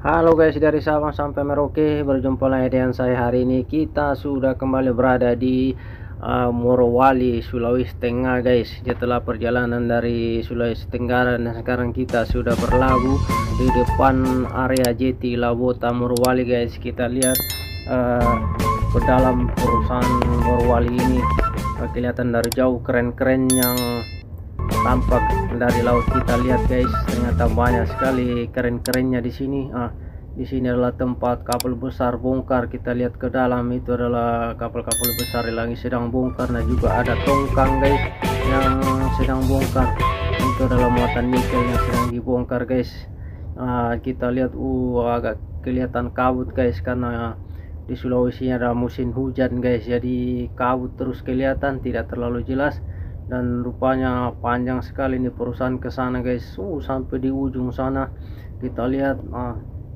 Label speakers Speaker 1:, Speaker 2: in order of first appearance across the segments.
Speaker 1: Halo guys, dari Sabang sampai Merauke, berjumpa lagi dengan saya. Hari ini kita sudah kembali berada di Morowali, Sulawesi Tengah guys. Setelah perjalanan dari Sulawesi Tenggara, dan sekarang kita sudah berlabuh di depan area Jeti Labota Morowali guys. Kita lihat ke dalam perusahaan Morowali ini. Kelihatan dari jauh keren-keren yang tampak dari laut. Kita lihat guys, ternyata banyak sekali keren-kerennya di sini. Di sini adalah tempat kapal besar bongkar. Kita lihat ke dalam, itu adalah kapal-kapal besar yang lagi sedang bongkar. Nah, juga ada tongkang guys yang sedang bongkar. Itu adalah muatan nikel yang sedang dibongkar guys. Kita lihat agak kelihatan kabut guys, karena di Sulawesi ada musim hujan guys, jadi kabut terus kelihatan, tidak terlalu jelas. Dan rupanya panjang sekali nih perusahaan ke sana guys. Sampai di ujung sana kita lihat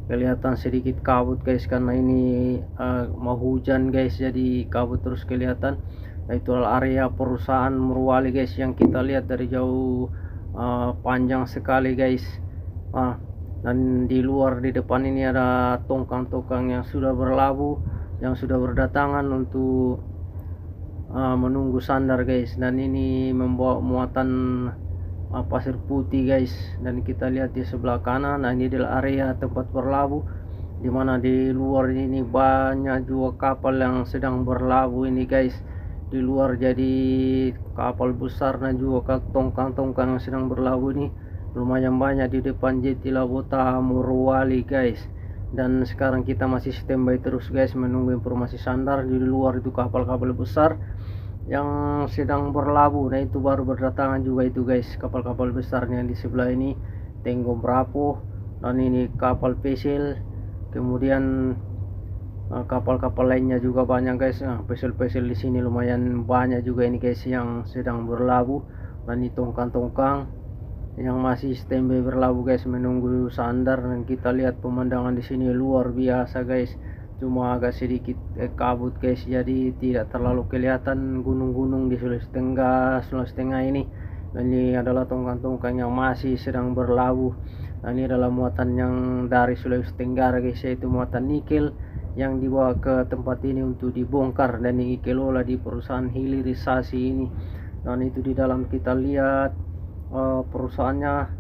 Speaker 1: kelihatan sedikit kabut guys, karena ini mau hujan guys, jadi kabut terus kelihatan. Nah, itu adalah area perusahaan Morowali guys yang kita lihat dari jauh, panjang sekali guys. Dan di luar, di depan ini ada tongkang-tongkang yang sudah berlabuh, yang sudah berdatangan untuk menunggu sandar guys. Dan ini membawa muatan pasir putih guys. Dan kita lihat di sebelah kanan, nah ini adalah area tempat berlabuh, dimana di luar ini banyak juga kapal yang sedang berlabuh ini guys. Di luar jadi kapal besar dan juga tongkang-tongkang yang sedang berlabuh ini lumayan banyak di depan Jeti Labota Morowali guys. Dan sekarang kita masih standby terus guys, menunggu informasi sandar. Di luar itu kapal-kapal besar yang sedang berlabuh. Nah, itu baru berdatangan juga itu guys, kapal-kapal besarnya. Di sebelah ini Tenggo Bravo, dan ini kapal Pesel. Kemudian kapal-kapal lainnya juga banyak guys. Pesel-pesel di sini lumayan banyak juga ini guys yang sedang berlabuh. Dan ini tongkang-tongkang yang masih standby berlabuh guys, menunggu sandar. Dan kita lihat pemandangan di sini luar biasa guys, cuma agak sedikit kabut guys, jadi tidak terlalu kelihatan gunung-gunung di Sulawesi Tengah ini. Dan ini adalah tongkang-tongkang yang masih sedang berlabuh. Nah, ini adalah muatan yang dari Sulawesi Tenggara guys, yaitu muatan nikel yang dibawa ke tempat ini untuk dibongkar dan dikelola di perusahaan hilirisasi ini. Dan itu di dalam kita lihat perusahaannya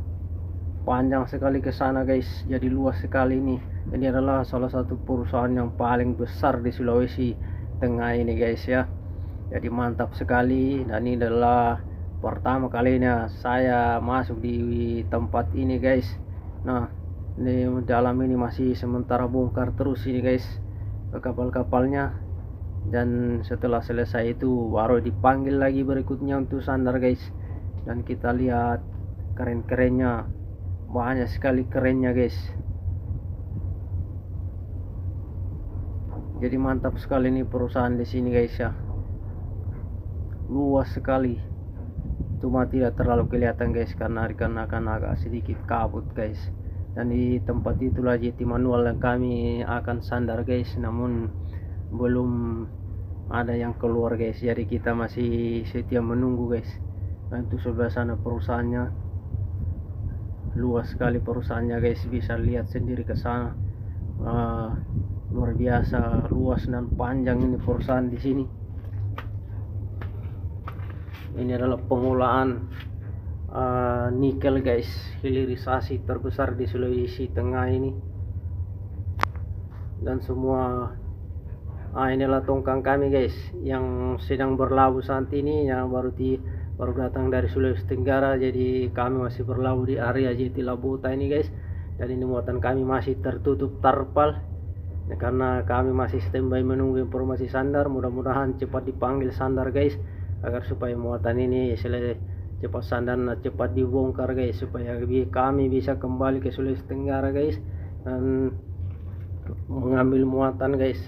Speaker 1: panjang sekali ke sana guys, jadi luas sekali ini. Ini adalah salah satu perusahaan yang paling besar di Sulawesi Tengah ini guys ya, jadi mantap sekali. Dan ini adalah pertama kalinya saya masuk di tempat ini guys. Nah, di dalam ini masih sementara bongkar terus ini guys ke kapal-kapalnya, dan setelah selesai itu baru dipanggil lagi berikutnya untuk sandar guys. Dan kita lihat keren-kerennya, banyak sekali kerennya guys, jadi mantap sekali nih perusahaan di sini guys ya, luas sekali, cuma tidak terlalu kelihatan guys karena dikarenakan agak sedikit kabut guys. Dan di tempat itulah Jeti manual yang kami akan sandar guys, namun belum ada yang keluar guys, jadi kita masih setia menunggu guys. Nah, itu sebelah sana perusahaannya, luas sekali perusahaannya guys, bisa lihat sendiri ke sana. Luar biasa luas dan panjang ini perusahaan di sini. Ini adalah pengolahan nikel guys, hilirisasi terbesar di Sulawesi Tengah ini. Dan semua inilah tongkang kami guys yang sedang berlabuh saat ini, yang baru datang dari Sulawesi Tenggara. Jadi kami masih berlabuh di area Jeti Labota ini guys. Dan ini muatan kami masih tertutup tarpal, karena kami masih standby menunggu informasi sandar. Mudah-mudahan cepat dipanggil sandar guys, agar supaya muatan ini cepat sandar, cepat dibongkar guys, supaya kami bisa kembali ke Sulawesi Tenggara guys dan mengambil muatan guys.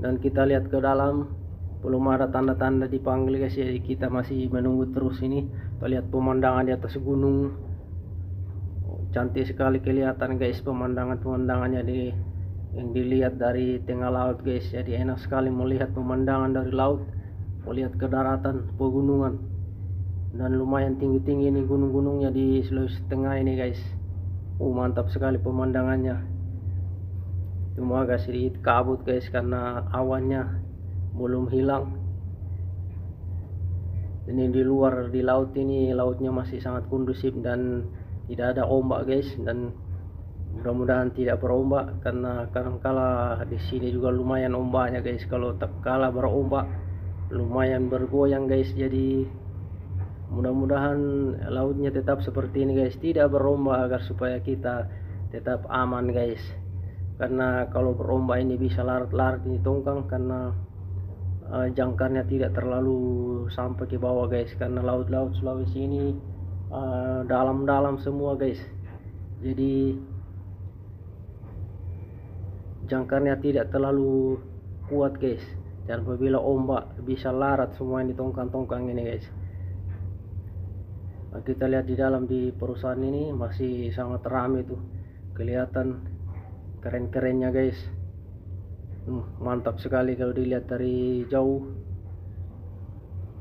Speaker 1: Dan kita lihat ke dalam, belum ada tanda-tanda dipanggil guys, jadi kita masih menunggu terus ini. Kita lihat pemandangan di atas gunung, cantik sekali kelihatan guys pemandangannya yang dilihat dari tengah laut guys. Jadi enak sekali melihat pemandangan dari laut, melihat ke daratan pegunungan. dan lumayan tinggi-tinggi ini gunung-gunungnya di Sulawesi Tengah ini guys. Mantap sekali pemandangannya. Cuma agak sedikit kabut guys karena awannya belum hilang. Ini di luar di laut ini, lautnya masih sangat kondusif dan tidak ada ombak guys, dan mudah-mudahan tidak berombak karena kadang-kala di sini juga lumayan ombaknya guys. Kalau tak kala berombak lumayan bergoyang guys. Jadi mudah-mudahan lautnya tetap seperti ini guys, tidak berombak agar supaya kita tetap aman guys. Karena kalau berombak ini bisa larat-larat ini tongkang karena jangkarnya tidak terlalu sampai ke bawah guys, karena laut-laut Sulawesi ini dalam-dalam semua guys. Jadi jangkarnya tidak terlalu kuat guys, dan apabila ombak bisa larat semua ini tongkang-tongkang ini guys. Kita lihat di dalam di perusahaan ini masih sangat ramai tuh, kelihatan keren-kerennya guys. Mantap sekali kalau dilihat dari jauh.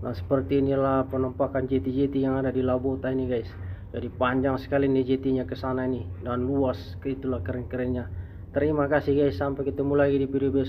Speaker 1: Nah, seperti inilah penampakan jeti-jeti yang ada di Labota ini guys. Jadi panjang sekali nih jetinya ke sana ini, dan luas, itulah keren-kerennya. Terima kasih guys, sampai ketemu lagi di video besok.